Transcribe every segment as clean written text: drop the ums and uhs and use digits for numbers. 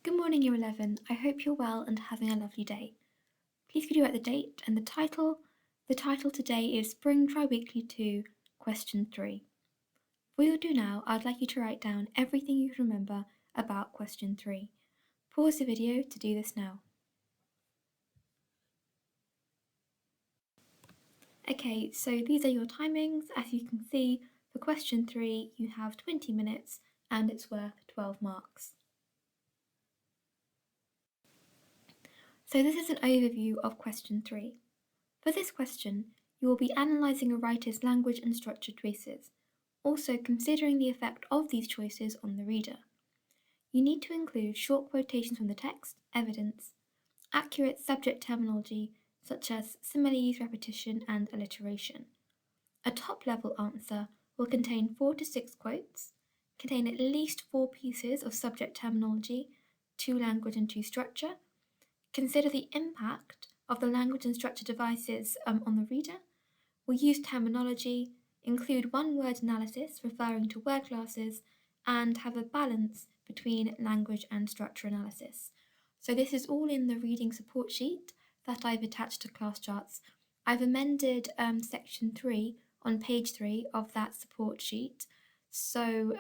Good morning, Year 11. I hope you're well and having a lovely day. Please could you write the date and the title? The title today is Spring Tri-Weekly 2, Question 3. What you'll do now, I'd like you to write down everything you can remember about Question 3. Pause the video to do this now. Okay, so these are your timings. As you can see, for Question 3, you have 20 minutes and it's worth 12 marks. So this is an overview of Question 3. For this question, you will be analysing a writer's language and structure choices, also considering the effect of these choices on the reader. You need to include short quotations from the text, evidence, accurate subject terminology such as similes, repetition, and alliteration. A top-level answer will contain 4 to 6 quotes, contain at least 4 pieces of subject terminology, 2 language and 2 structure, consider the impact of the language and structure devices on the reader, will use terminology, include one-word analysis referring to word classes, and have a balance between language and structure analysis. So this is all in the reading support sheet that I've attached to class charts. I've amended section 3 on page 3 of that support sheet. So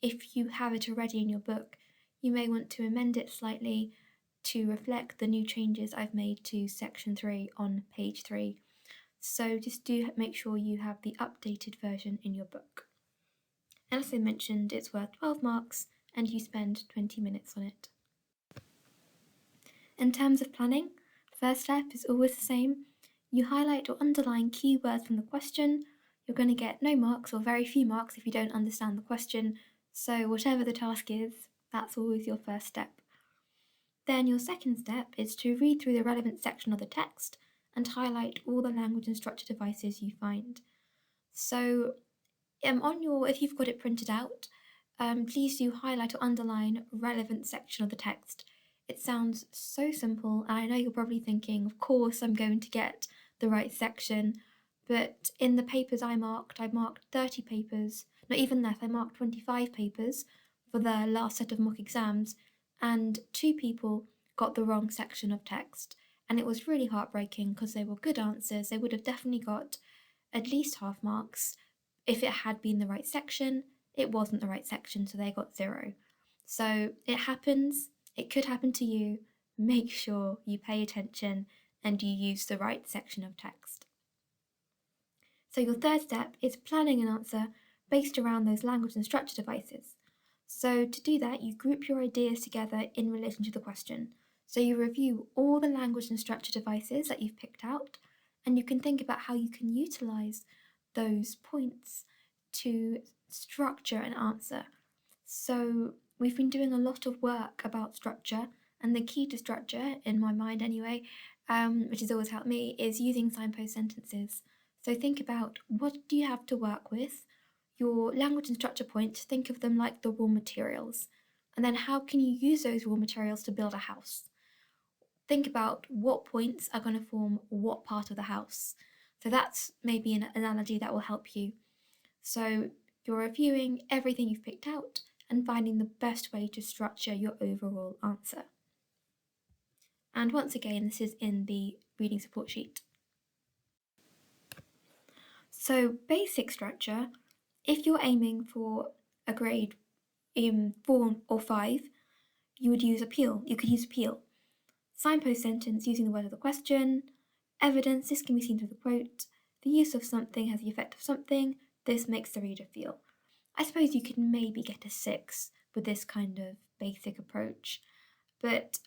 if you have it already in your book, you may want to amend it slightly to reflect the new changes I've made to section 3 on page 3. So just do make sure you have the updated version in your book. As I mentioned, it's worth 12 marks and you spend 20 minutes on it. In terms of planning, first step is always the same. You highlight or underline key words from the question. You're going to get no marks or very few marks if you don't understand the question. So whatever the task is, that's always your first step. Then your second step is to read through the relevant section of the text and highlight all the language and structure devices you find. So if you've got it printed out, please do highlight or underline relevant section of the text. It sounds so simple, and I know you're probably thinking, of course I'm going to get the right section, but in the papers I marked 30 papers, not even less, I marked 25 papers for the last set of mock exams, and 2 people got the wrong section of text. And it was really heartbreaking because they were good answers. They would have definitely got at least half marks if it had been the right section. It wasn't the right section, so they got 0. So it happens. It could happen to you. Make sure you pay attention and you use the right section of text. So your third step is planning an answer based around those language and structure devices. So to do that, you group your ideas together in relation to the question. So you review all the language and structure devices that you've picked out, and you can think about how you can utilize those points to structure an answer. So we've been doing a lot of work about structure, and the key to structure, in my mind anyway, which has always helped me, is using signpost sentences. So think about what do you have to work with, your language and structure points, think of them like the raw materials. And then how can you use those raw materials to build a house? Think about what points are going to form what part of the house. So that's maybe an analogy that will help you. So you're reviewing everything you've picked out and finding the best way to structure your overall answer. And once again, this is in the reading support sheet. So basic structure, if you're aiming for a grade in 4 or 5, you would use appeal. You could use appeal. Signpost sentence using the word of the question. Evidence, this can be seen through the quote. The use of something has the effect of something. This makes the reader feel. I suppose you could maybe get a 6 with this kind of basic approach, but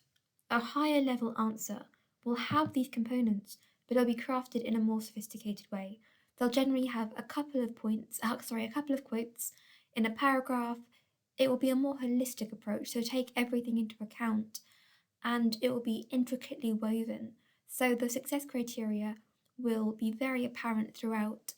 a higher level answer will have these components, but it'll be crafted in a more sophisticated way. They'll generally have a couple of quotes in a paragraph. It will be a more holistic approach, so take everything into account, and it will be intricately woven. So the success criteria will be very apparent throughout.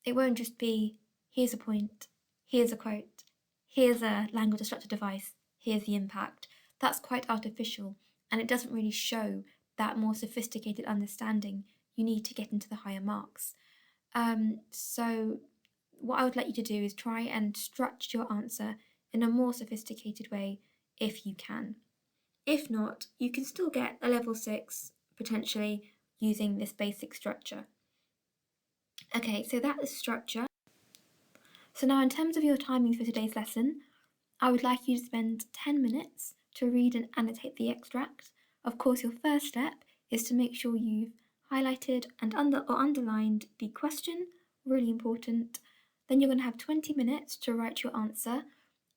It won't just be, here's a point, here's a quote, here's a language or structure device, here's the impact. That's quite artificial, and it doesn't really show that more sophisticated understanding you need to get into the higher marks. So what I would like you to do is try and structure your answer in a more sophisticated way if you can. If not, you can still get a level 6 potentially using this basic structure. Okay, so that is structure. So now in terms of your timings for today's lesson, I would like you to spend 10 minutes to read and annotate the extract. Of course, your first step is to make sure you've highlighted and underlined the question, really important. Then you're going to have 20 minutes to write your answer.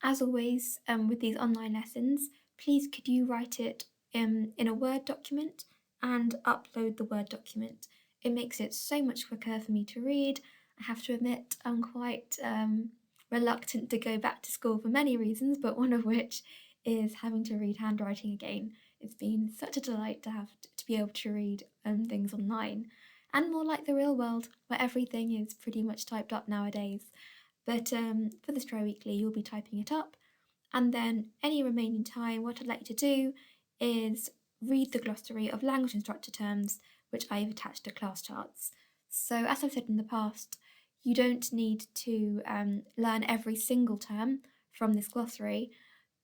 As always, with these online lessons, please could you write it in a Word document and upload the Word document. It makes it so much quicker for me to read. I have to admit, I'm quite reluctant to go back to school for many reasons, but one of which is having to read handwriting again. It's been such a delight to have to be able to read things online, and more like the real world where everything is pretty much typed up nowadays. But for this tri-weekly, you'll be typing it up, and then any remaining time, what I'd like you to do is read the glossary of language and structure terms, which I've attached to class charts. So, as I've said in the past, you don't need to learn every single term from this glossary,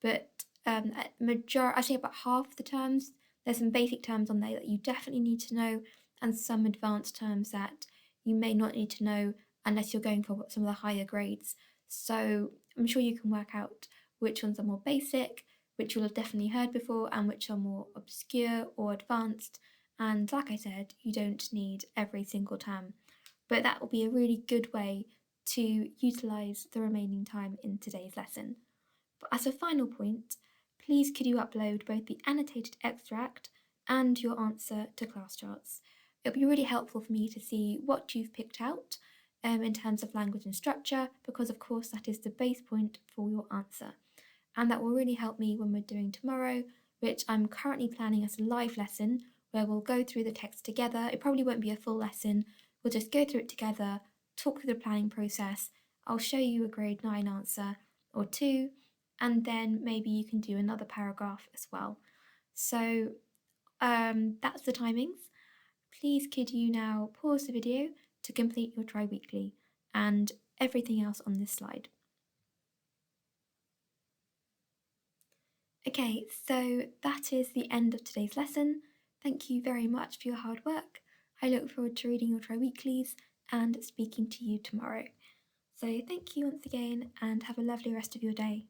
but actually about half the terms, there's some basic terms on there that you definitely need to know, and some advanced terms that you may not need to know unless you're going for some of the higher grades. So I'm sure you can work out which ones are more basic, which you'll have definitely heard before, and which are more obscure or advanced. And like I said, you don't need every single term, but that will be a really good way to utilise the remaining time in today's lesson. But as a final point, please could you upload both the annotated extract and your answer to class charts. It'll be really helpful for me to see what you've picked out in terms of language and structure, because of course that is the base point for your answer. And that will really help me when we're doing tomorrow, which I'm currently planning as a live lesson where we'll go through the text together. It probably won't be a full lesson, we'll just go through it together, talk through the planning process. I'll show you a grade 9 answer or two, and then maybe you can do another paragraph as well. So that's the timings. Please could you now pause the video to complete your tri-weekly and everything else on this slide. Okay, so that is the end of today's lesson. Thank you very much for your hard work. I look forward to reading your tri-weeklies and speaking to you tomorrow. So thank you once again and have a lovely rest of your day.